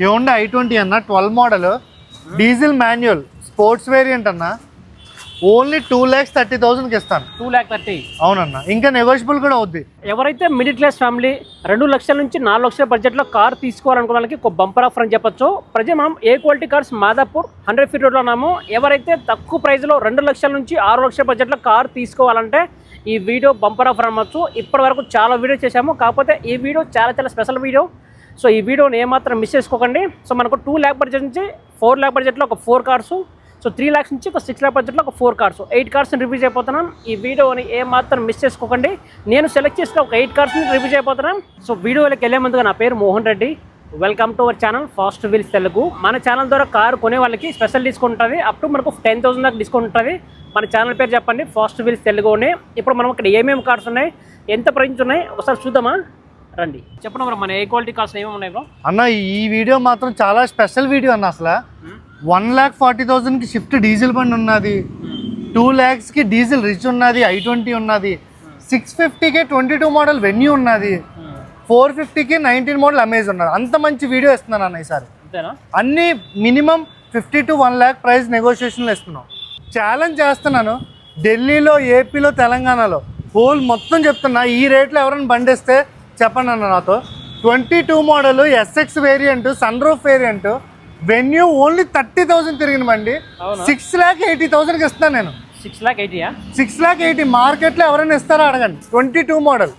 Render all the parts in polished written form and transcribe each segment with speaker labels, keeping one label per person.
Speaker 1: Hyundai i20 అన్న 12 model diesel manual sports variant అన్న only 2,30,000కి ఇస్తాను.
Speaker 2: 2,30,000.
Speaker 1: అవునన్న, ఇంకా నెగోషియబుల్ కూడా అవుద్ది.
Speaker 2: ఎవరైతే మిడిల్ క్లాస్ ఫ్యామిలీ 2 లక్షల నుంచి 4 లక్షల బడ్జెట్లో కార్ తీసుకోవాలనుకున్న వాళ్ళకి ఒక బంపర్ ఆఫర్ అని చెప్పొచ్చు. ప్రజెంట్ మనం ఏ క్వాలిటీ కార్స్ మాదాపూర్ 100 ఫీట్ రోడ్లో ఉన్నాము. ఎవరైతే తక్కువ ప్రైస్లో 2 లక్షల నుంచి 6 లక్షల బడ్జెట్లో కార్ తీసుకోవాలంటే ఈ వీడియో బంపర్ ఆఫర్ అనవచ్చు. ఇప్పటి వరకు చాలా వీడియో చేశాము, కాకపోతే ఈ వీడియో చాలా స్పెషల్ వీడియో. సో ఈ వీడియోని ఏమాత్రం మిస్ చేసుకోకండి. సో మనకు 2 lakh బడ్జెట్ నుంచి 4 lakh బడ్జెట్లో ఒక 4 కార్స్, సో 3 lakhs నుంచి ఒక 6 lakh బడ్జెట్లో ఒక 4 కార్స్, 8 కార్స్ని రివ్యూ చేయబోతున్నాం. ఈ వీడియోని ఏమాత్రం మిస్ చేసుకోకండి. నేను సెలెక్ట్ చేసిన ఒక 8 కార్స్ని రివ్యూ చేయబోతున్నాం. సో వీడియోలోకి వెళ్ళే ముందుగా నా పేరు Mohan Reddy. Welcome to our channel fast wheels Telugu. మన ఛానల్ ద్వారా కారు కొనే వాళ్ళకి స్పెషల్ డిస్కౌంట్ ఉంటుంది. అప్ టు మనకు 10,000 దాకా డిస్కౌంట్ ఉంటుంది. మన ఛానల్ పేరు చెప్పండి, ఫాస్ట్ వీల్స్ తెలుగునే. ఇప్పుడు మనం ఇక్కడ ఏమేమి కార్స్ ఉన్నాయి, ఎంత ప్రైస్ ఉన్నాయి ఒకసారి చూద్దామా, రండి. చెప్పండి బ్రో, మన ఏ క్వాలిటీ కార్స్ ఏమేమి ఉన్నాయి బ్రో?
Speaker 1: అన్న ఈ వీడియో మాత్రం చాలా స్పెషల్ వీడియో అన్న. అసలు 1,40,000కి షిఫ్ట్ డీజిల్ బండి ఉన్నది, 2 lakhsకి డీజిల్ రిచ్ ఉన్నది, i20 ఉన్నది, 650కి 22 మోడల్ వెన్యూ ఉన్నది, 450కి 19 మోడల్ అమేజ్ ఉన్నది. అంత మంచి వీడియో ఇస్తున్నాను అన్న ఈసారి. అన్ని మినిమం 50 to 1 lakh ప్రైస్ నెగోషియేషన్లో ఇస్తున్నాం. ఛాలెంజ్ చేస్తున్నాను, ఢిల్లీలో, ఏపీలో, తెలంగాణలో హోల్ మొత్తం చెప్తున్నా. ఈ రేట్లో ఎవరైనా బండి ఇస్తే చెప్పండి అన్న నాతో. 22 model SX variant, sunroof variant, Venue only 30,000 తిరిగిన బండి 6,80,000కి ఇస్తాను నేను. 6,80,000 మార్కెట్లో ఎవరైనా ఇస్తారా అడగండి. 22 మోడల్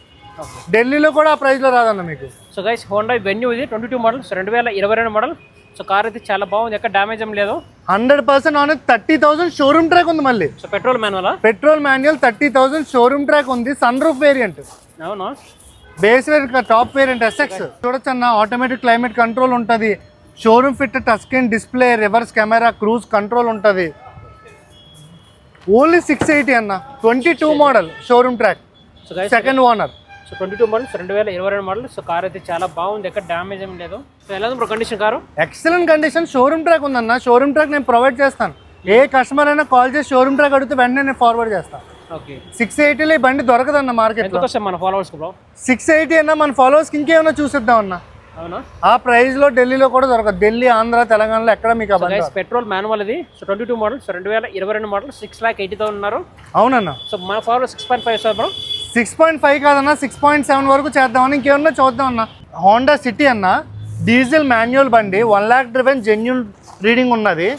Speaker 1: ఢిల్లీలో కూడా ఆ ప్రైస్లో రాదన్న మీకు.
Speaker 2: సో గైస్, హోండా వెన్యూ ఇది 22 మోడల్, 2022 మోడల్. సో కార్ అయితే చాలా బాగుంది, ఎక్కడ డ్యామేజ్ ఏం లేదు.
Speaker 1: 100% ఆన్ 30,000 షోరూమ్ ట్రాక్ ఉంది. మళ్ళీ
Speaker 2: so petrol
Speaker 1: manual 30,000 showroom track ఉంది. సన్ రూఫ్ వేరియంట్,
Speaker 2: అవునా,
Speaker 1: base variant, top variant SX. చూడొచ్చు అన్న, ఆటోమేటిక్ క్లైమేట్ కంట్రోల్ ఉంటుంది, showroom fit touch screen display, reverse camera, cruise control ఉంటుంది. ఓన్లీ 680 అన్న, 22 model showroom track, second owner.
Speaker 2: So 22 model, 2022 model. So car అయితే చాలా బాగుంది, ఎక్కడ డ్యామేజ్ ఏం లేదు. సో ఎలా ఉంది condition car?
Speaker 1: Excellent condition. Showroom track ఉందన్న. షోరూమ్ ట్రాక్ నేను ప్రొవైడ్ చేస్తాను. ఏ కస్టమర్ అయినా కాల్ చేసి షోరూమ్ ట్రాక్ అడిగితే వెంటనే నేను ఫార్వర్డ్ చేస్తాను.
Speaker 2: ఓకే,
Speaker 1: 680లో ఈ బండి దొరకదన్న మార్కెట్లో.
Speaker 2: మన ఫాలోవర్స్
Speaker 1: 680 అన్న, మన ఫాలోవర్స్కి ఇంకేమైనా చూసిద్దాం అన్న.
Speaker 2: అవునా,
Speaker 1: ఆ ప్రైస్ లో ఢిల్లీలో కూడా దొరకదు. ఢిల్లీ, ఆంధ్ర, తెలంగాణలో ఎక్కడ మీకు
Speaker 2: పెట్రోల్ మాన్యువల్ ఇది. సో 22 మోడల్, 2022 మోడల్, 6,80,000 ఉన్నారు.
Speaker 1: అవునన్నా.
Speaker 2: సో మన ఫాలోవర్స్ 6.5 సార్ బ్రో.
Speaker 1: 6.5 కాదన్నా, 6.7 వరకు చేద్దామని. ఇంకేమన్నా చూద్దాం అన్న. హోండా సిటీ అన్న, డీజిల్ మాన్యువల్ బండి, 1 lakh డ్రివెన్ జెన్యూన్ రీడింగ్ ఉన్నది.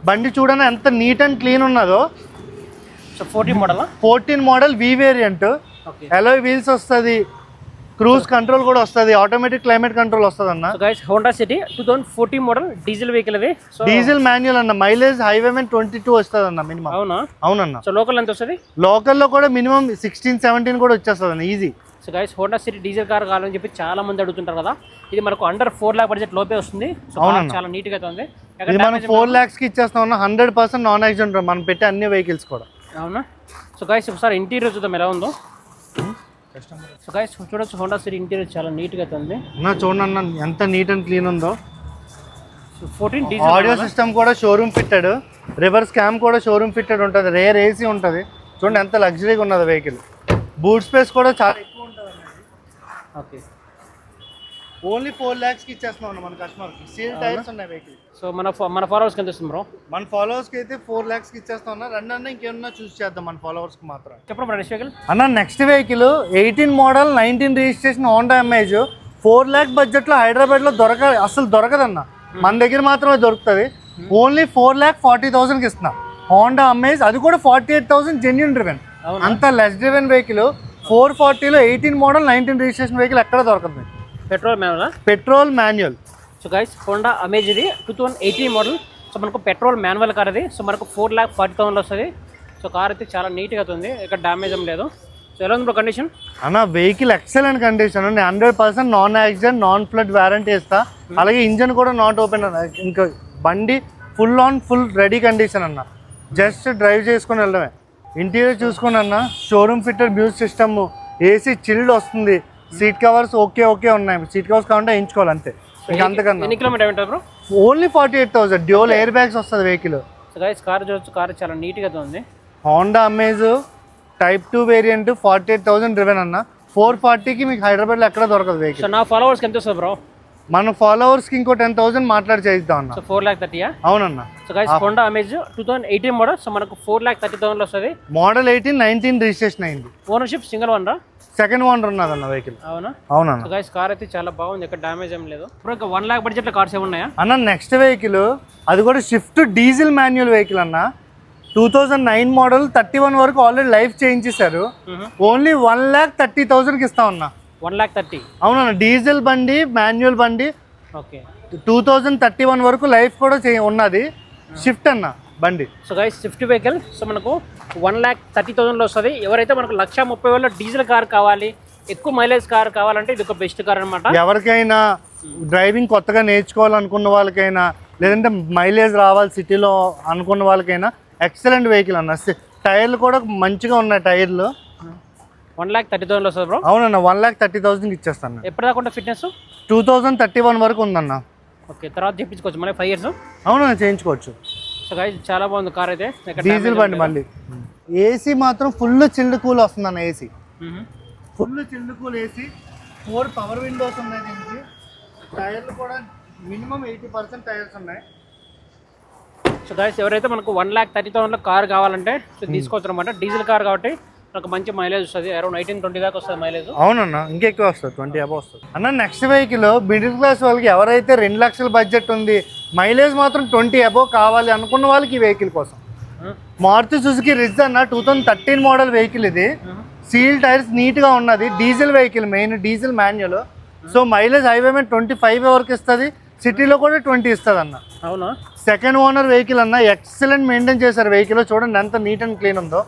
Speaker 1: బండి చూడన్నా ఎంత నీట్ అండ్ క్లీన్ ఉన్నదో.
Speaker 2: సో 14
Speaker 1: మోడల్ వి వేరియంట్, అలాయ్ వీల్స్ వస్తుంది, క్రూజ్ కంట్రోల్ కూడా వస్తుంది, ఆటోమేటిక్ క్లైమేట్ కంట్రోల్ వస్తుంది అన్న.
Speaker 2: Honda city 2014 model diesel vehicle ఇది.
Speaker 1: డీజిల్ మాన్యువల్ అన్న, మైలేజ్ హైవే మీద 22 వస్తుంది అన్న మినిమం. అవునన్న.
Speaker 2: సో లోకల్ ఎంత వస్తుంది?
Speaker 1: లోకల్లో కూడా మినిమం 16-17 కూడా వచ్చేస్తుంది అన్న, easy.
Speaker 2: So guys, Honda city diesel car కావాలని చెప్పి చాలా మంది అడుగుతుంటారు కదా. ఇది మనకు అండర్ 4 lakh బడ్జెట్ లోపే వస్తుంది. సో చాలా నీట్ గా ఉంది.
Speaker 1: ఇది మనం 4 lakhsకి ఇచ్చేస్తాం అన్న. 100% నాన్ యాక్సిడెంట్ మనం పెట్టే అన్ని వెహికల్స్ కూడా.
Speaker 2: అవునా. సో గైస్, ఒకసారి ఇంటీరియర్ చూద్దాం ఎలా ఉందో. సో గైస్ చూడొచ్చు, హోండా సిటీ ఇంటీరియర్ చాలా నీట్ గా ఉంది.
Speaker 1: చూడండి అన్న ఎంత నీట్ అండ్ క్లీన్ ఉందో.
Speaker 2: 14 డీజిల్
Speaker 1: ఆడియో సిస్టమ్ కూడా షోరూమ్ ఫిట్టెడ్, రివర్స్ క్యామ్ కూడా షోరూమ్ ఫిట్టెడ్ ఉంటుంది, రేర్ ఏసీ ఉంటుంది. చూడండి ఎంత లగ్జరీగా ఉన్నది వెహికల్. బూట్ స్పేస్ కూడా చాలా ఎక్కువ ఉంటుంది.
Speaker 2: ఓకే,
Speaker 1: ఓన్లీ 4 lakhsకి ఇచ్చేస్తున్నాం మన కస్టమర్కి. సీల్ టైర్స్ ఉన్నాయి వెహికల్.
Speaker 2: సో మన ఫాలోవర్స్కి ఎంత ఇస్తుంది బ్రో?
Speaker 1: మన ఫాలోవర్స్కి అయితే 4 lakhsకి ఇచ్చేస్తా ఉన్నా. రెండు అన్న ఇంకేమన్నా చూస్ చేద్దాం మన ఫాలోవర్స్కి మాత్రం.
Speaker 2: చెప్పండి నెక్స్ట్ వెహికల్
Speaker 1: అన్న. Next vehicle 18 model 19 registration Honda amaze. 4 lakh బడ్జెట్లో హైదరాబాద్లో అసలు దొరకదన్న. మన దగ్గర మాత్రమే దొరుకుతుంది. ఓన్లీ 4,40,000కి ఇస్తున్నా హోండా అమేజ్. అది కూడా 48,000 జెన్యూన్ డ్రివెన్. అంత లెస్ డ్రివెన్ వెహికల్ 440లో 18 మోడల్ 19 రిజిస్ట్రేషన్ వెహికల్ ఎక్కడ దొరకదు. Petrol manual.
Speaker 2: So guys, Honda Amaze ఇది 2018 మోడల్. సో మనకు పెట్రోల్ మాన్యువల్ కార్ అది. సో మనకు 4,40,000 వస్తుంది. సో కార్ అయితే చాలా నీట్గా ఉంది, ఇక్కడ డ్యామేజ్ ఏం లేదు. సో ఎలా ఉంది బ్రో కండిషన్?
Speaker 1: అన్న vehicle excellent condition. 100% non accident, non flood warranty ఇస్తా. అలాగే ఇంజన్ కూడా నాట్ ఓపెన్ అన్న. ఇంకా బండి ఫుల్ రెడీ కండిషన్ అన్న. జస్ట్ డ్రైవ్ చేసుకుని వెళ్ళడమే. ఇంటీరియర్ చూసుకుని అన్న, showroom fitted music system, AC chilled వస్తుంది, సీట్ కవర్స్ ఓకే ఉన్నాయి. సీట్ కవర్స్ కావాలంటే వేయించుకోవాలి అంతే. అంతకన్నా.
Speaker 2: ఎన్ని కిలోమీటర్ ఉంటుంది bro?
Speaker 1: Only 48,000. Dual air bags వస్తుంది వెహికల్.
Speaker 2: సో గైస్, కార్ చూడొచ్చు, కార్ చాలా నీట్గా ఉంది.
Speaker 1: Honda amaze type 2 variant 48,000 driven అన్న. 440కి మీకు హైదరాబాద్లో ఎక్కడ దొరకదు వెహికల్.
Speaker 2: సో నా ఫాలోవర్స్కి ఎంత వస్తుంది బ్రో?
Speaker 1: మన ఫాలోవర్స్కి ఇంకో 10,000 మాట్లాడి చేయిద్దాం అన్న.
Speaker 2: సో 4,30,000.
Speaker 1: అవునన్న.
Speaker 2: So guys Honda Amaze 2018 model. So మనకు 4,30,000 వస్తుంది.
Speaker 1: మోడల్ 19 రిజిస్ట్రేషన్ అయింది.
Speaker 2: ఓనర్షిప్ సింగిల్ వన్ రా?
Speaker 1: సెకండ్ ఓనర్ ఉన్నదన్న వెహికల్.
Speaker 2: అవునా?
Speaker 1: అవునన్న.
Speaker 2: సో గైస్ కార్ అయితే చాలా బాగుంది, ఇక్కడ డ్యామేజ్ ఏం లేదు. ఇప్పుడు ఇంకా 1 lakh బడ్జెట్లో కార్స్ ఏమున్నాయా
Speaker 1: అన్న? నెక్స్ట్ వెహికల్ అది కూడా షిఫ్ట్ డీజిల్ మాన్యువల్ వెహికల్ అన్న. 2009 మోడల్ 31 వరకు ఆల్రెడీ లైఫ్ చేయించేశారు. ఓన్లీ 1,30,000కి ఇస్తాం అన్న.
Speaker 2: 1,30,000.
Speaker 1: అవునన్న. డీజిల్ బండి, మాన్యువల్ బండి.
Speaker 2: ఓకే.
Speaker 1: 2031 వరకు లైఫ్ కూడా ఉన్నది. షిఫ్ట్ అన్న బండి.
Speaker 2: So guys Swift vehicle. So మనకు 1,30,000లో వస్తుంది. ఎవరైతే మనకు 1,30,000 డీజిల్ కార్ కావాలి, ఎక్కువ మైలేజ్ కార్ కావాలంటే ఇది ఒక బెస్ట్ కార్ అనమాట.
Speaker 1: ఎవరికైనా డ్రైవింగ్ కొత్తగా నేర్చుకోవాలనుకున్న వాళ్ళకైనా, లేదంటే మైలేజ్ రావాలి సిటీలో అనుకున్న వాళ్ళకైనా ఎక్సలెంట్ వెహికల్ అన్న. టైర్లు కూడా మంచిగా ఉన్నాయి టైర్లు.
Speaker 2: 1,30,000లో వస్తుంది బ్రో.
Speaker 1: అవునన్న. 1,30,000కి ఇచ్చేస్తాను.
Speaker 2: ఎప్పటిదాకా ఫిట్నెస్?
Speaker 1: 2031 వరకు ఉందన్న.
Speaker 2: ఓకే. తర్వాత చేయించుకోవచ్చు మళ్ళీ 5 years.
Speaker 1: అవునన్న, చేయించుకోవచ్చు.
Speaker 2: సో గైస్ చాలా బాగుంది కార్ అయితే.
Speaker 1: డీజిల్ బండి మళ్ళీ. ఏసీ మాత్రం ఫుల్ చిల్డ్ కూల్ వస్తుందన్న. AC full chilled cool AC. 4 power Windows ఉన్నాయి దీనికి. టైర్లు కూడా మినిమం 80% టైర్స్ ఉన్నాయి.
Speaker 2: సో గైస్ ఎవరైతే మనకు 1,30,000లో కార్ కావాలంటే సో తీసుకోవచ్చు అనమాట. డీజిల్ కార్ కాబట్టి మనకు మంచి మైలేజ్ వస్తుంది. అరౌండ్ 18-20 దాకా వస్తుంది మైలేజ్.
Speaker 1: అవునన్న, ఇంకెక్కువ వస్తుంది. 20 అబౌవ్ వస్తుంది అన్న. నెక్స్ట్ వెహికల్ మిడిల్ క్లాస్ వాళ్ళకి, ఎవరైతే 2 లక్షల బడ్జెట్ ఉంది, మైలేజ్ మాత్రం 20 అబౌవ్ కావాలి అనుకున్న వాళ్ళకి ఈ వెహికల్ కోసం మారుతి సుజుకి రిజ్ అన్న. 2013 మోడల్ వెహికల్ ఇది. సీల్ టైర్స్ నీట్గా ఉన్నది. Diesel vehicle, main diesel manual. So mileage highway మీద 25 వరకు ఇస్తుంది. సిటీలో కూడా 20 ఇస్తుంది అన్న.
Speaker 2: అవునా?
Speaker 1: సెకండ్ ఓనర్ వెహికల్ అన్న. ఎక్సలెంట్ మెయింటైన్ చేశారు వెహికల్. చూడండి ఎంత నీట్ అండ్ క్లీన్ ఉందో.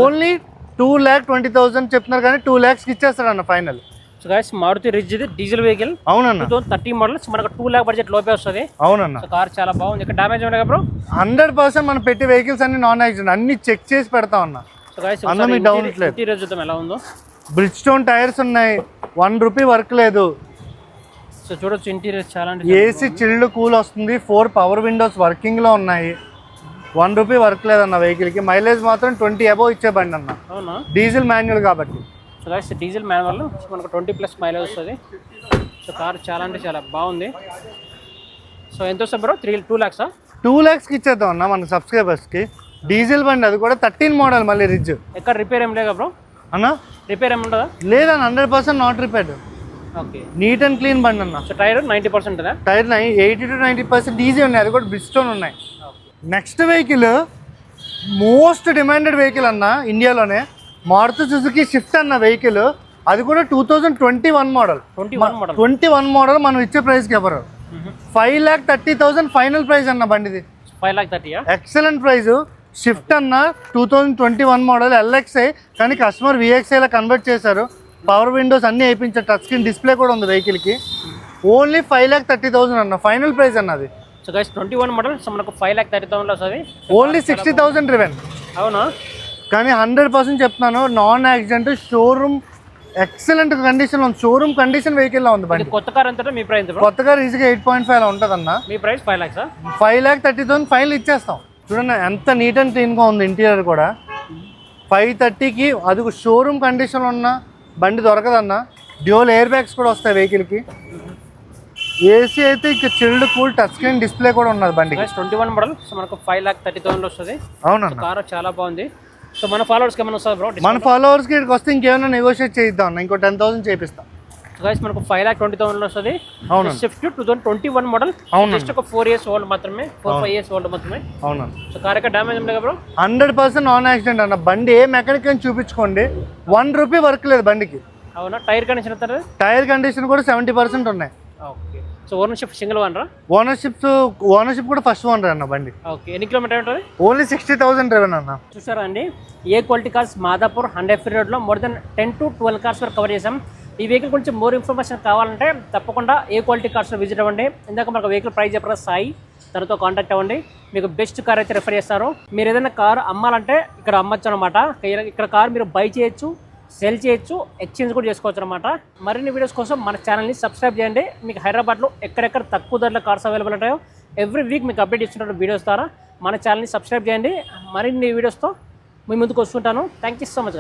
Speaker 1: ఓన్లీ 2,20,000 చెప్తున్నారు కానీ 2 lakhsకి ఇచ్చేస్తాడు అన్న final.
Speaker 2: So guys Maruti Ritz ఇది డీజిల్ వెహికల్.
Speaker 1: అవునన్న.
Speaker 2: 2013 మోడల్. మనకు 2 lakh బడ్జెట్ లోపే వస్తుంది.
Speaker 1: అవునన్న.
Speaker 2: సో కార్ చాలా బాగుంది. ఇక్కడ డ్యామేజ్ ఉన్నాయి బ్రో?
Speaker 1: 100% మనం పెట్టి వెహికల్స్ అన్ని నాన్ యాక్సిడెంట్ అన్ని చెక్ చేసి పెడతాం అన్న.
Speaker 2: సో గైస్
Speaker 1: అన్న మీకు డౌన్ లేదు.
Speaker 2: ఇంటీరియర్ చూద్దాం ఎలా ఉందో.
Speaker 1: బ్రిడ్జ్ స్టోన్ టైర్స్ ఉన్నాయి. 1 రూపీ వర్క్ లేదు.
Speaker 2: సో చూడొచ్చు ఇంటీరియర్ చాలా.
Speaker 1: ఏసీ చిల్డ్ కూల్ వస్తుంది. 4 పవర్ విండోస్ వర్కింగ్లో ఉన్నాయి. 1 రూపీ వర్క్ లేదన్న వెహికల్కి. మైలేజ్ మాత్రం 20 అబౌవ్ ఇచ్చే బండి అన్న.
Speaker 2: అవునా?
Speaker 1: డీజిల్ మాన్యువల్ కాబట్టి.
Speaker 2: సో గైస్ డీజిల్ మాన్యువల్ మనకు 20+ మైలేజ్ వస్తుంది. సో కార్ చాలా అంటే చాలా బాగుంది. సో ఎంత వస్తుంది బ్రో? 2 lakhs?
Speaker 1: 2 lakhsకి ఇచ్చేద్దాం అన్న మన సబ్స్క్రైబర్స్కి. డీజిల్ బండి, అది కూడా 13 మోడల్ మళ్ళీ రిజ్.
Speaker 2: ఎక్కడ రిపేర్ ఏం లేదా బ్రో?
Speaker 1: అన్న
Speaker 2: రిపేర్ ఏముంటుందా?
Speaker 1: లేదన్న, 100% not repaired.
Speaker 2: Okay.
Speaker 1: Neat and clean బండి అన్న.
Speaker 2: సో టైర్ 90% ఉంటుందా?
Speaker 1: టైర్ 80-90% ఈజీ ఉన్నాయి. అది కూడా బ్రిడ్జ్ స్టోన్ ఉన్నాయి. Next vehicle most demanded vehicle అన్న ఇండియాలోనే. మారుతి సుజుకి షిఫ్ట్ అన్న వెహికల్. అది కూడా 2021 మోడల్. 21 మోడల్. మనం ఇచ్చే ప్రైస్కి ఎవరు? 5,30,000 ఫైనల్ ప్రైస్ అన్న బండిది.
Speaker 2: 5,30,000?
Speaker 1: Excellent price. షిఫ్ట్ అన్న 2021 మోడల్ ఎల్ఎక్స్ఐ, కానీ కస్టమర్ విఎక్స్ఐలా కన్వర్ట్ చేశారు. పవర్ విండోస్ అన్నీ వేయించారు. టచ్ స్క్రీన్ డిస్ప్లే కూడా ఉంది వెహికల్కి. ఓన్లీ 5,30,000 అన్న ఫైనల్ ప్రైస్ అన్నది.
Speaker 2: So guys 21 model. సో మనకు 5,30,000 వస్తుంది.
Speaker 1: Only 60,000 driven.
Speaker 2: అవునా?
Speaker 1: కానీ 100% చెప్తున్నాను, non accident, showroom excellent condition ఉంది. షోరూమ్ కండిషన్ వెహికల్ లా ఉంది బండి.
Speaker 2: కొత్త కార్ ఎంత? మీ ప్రైస్?
Speaker 1: కొత్త కార్ ఈజీగా 8.5 లా ఉంటుంది అన్న.
Speaker 2: మీ ప్రైస్ 5 lakhs?
Speaker 1: 5,30,000 ఫైనల్ ఇచ్చేస్తాం. చూడండి ఎంత నీట్ అండ్ క్లీన్గా ఉంది. ఇంటీరియర్ కూడా 530కి. అది షోరూమ్ కండిషన్ ఉన్న బండి దొరకదన్న. డ్యూయల్ ఎయిర్ బ్యాగ్స్ కూడా వస్తాయి వెహికల్కి. ఏసీ అయితే ఇక chilled cool, touch screen display కూడా ఉన్నది బండికి.
Speaker 2: 21 మోడల్. సో మనకు 5,30,000 వస్తుంది.
Speaker 1: అవునన్న.
Speaker 2: కార్ చాలా బాగుంది. సో మన ఫాలోవర్స్కి ఏమైనా వస్తుంది బ్రో?
Speaker 1: మన ఫాలోవర్స్కి ఇక్కడికి వస్తే ఇంకేమైనా నెగోషియేట్ చేద్దాం అన్న. ఇంకో 10,000 చేపిస్తాం.
Speaker 2: సో గైస్ మనకు 5,20,000 వస్తుంది.
Speaker 1: అవును.
Speaker 2: Swift 2021 model. జస్ట్ ఒక 4 years ఓల్డ్ మాత్రమే. 4-5 years ఓల్డ్ మాత్రమే.
Speaker 1: అవునా?
Speaker 2: సో కార్ ఎక్కడ డ్యామేజ్ ఉండదు బ్రో?
Speaker 1: 100% నాన్ యాక్సిడెంట్ అన్న. బండి ఏ మెకానిక్ అని చూపించుకోండి. 1 రూపీ వర్క్ లేదు బండికి.
Speaker 2: అవునా? టైర్ కండిషన్ ఎంత?
Speaker 1: టైర్ కండిషన్ కూడా 70% ఉన్నాయి.
Speaker 2: Okay. So ownership single one రా?
Speaker 1: ఓనర్షిప్ కూడా ఫస్ట్ ఓనర్ అన్న బండి.
Speaker 2: ఓకే. ఎన్ని కిలోమీటర్ ఉంటుంది?
Speaker 1: ఓన్లీ 60,000 డ్రైవెన్ అన్న.
Speaker 2: చూసారా అండి, ఏ క్వాలిటీ కార్స్ మాదాపూర్ 100 రోడ్లో మోర్ దెన్ 10 to 12 కార్స్ వరకు కవర్ చేసాం. ఈ వెహికల్ గురించి మోర్ ఇన్ఫర్మేషన్ కావాలంటే తప్పకుండా ఏ క్వాలిటీ కార్స్లో విజిట్ అవ్వండి. ఇందాక మనకు వెహికల్ ప్రైస్ చెప్పారు సాయి, తనతో కాంటాక్ట్ అవ్వండి. మీకు బెస్ట్ కార్ అయితే రిఫర్ చేస్తారు. మీరు ఏదైనా కార్ అమ్మాలంటే ఇక్కడ అమ్మచ్చు అనమాట. ఇక్కడ కార్ మీరు బై చేయొచ్చు, సెల్ చేయొచ్చు, ఎక్స్చేంజ్ కూడా చేసుకోవచ్చు అనమాట. మరిన్ని వీడియోస్ కోసం మన ఛానల్ని సబ్స్క్రైబ్ చేయండి. మీకు హైదరాబాద్లో ఎక్కడెక్కడ తక్కువ ధరలో కార్స్ అవైలబుల్ ఉంటాయో ఎవ్రీ వీక్ మీకు అప్డేట్ ఇస్తున్న వీడియోస్ ద్వారా మన ఛానల్ని సబ్స్క్రైబ్ చేయండి. మరిన్ని వీడియోస్తో మీ ముందుకు వస్తుంటాను. Thank you so much.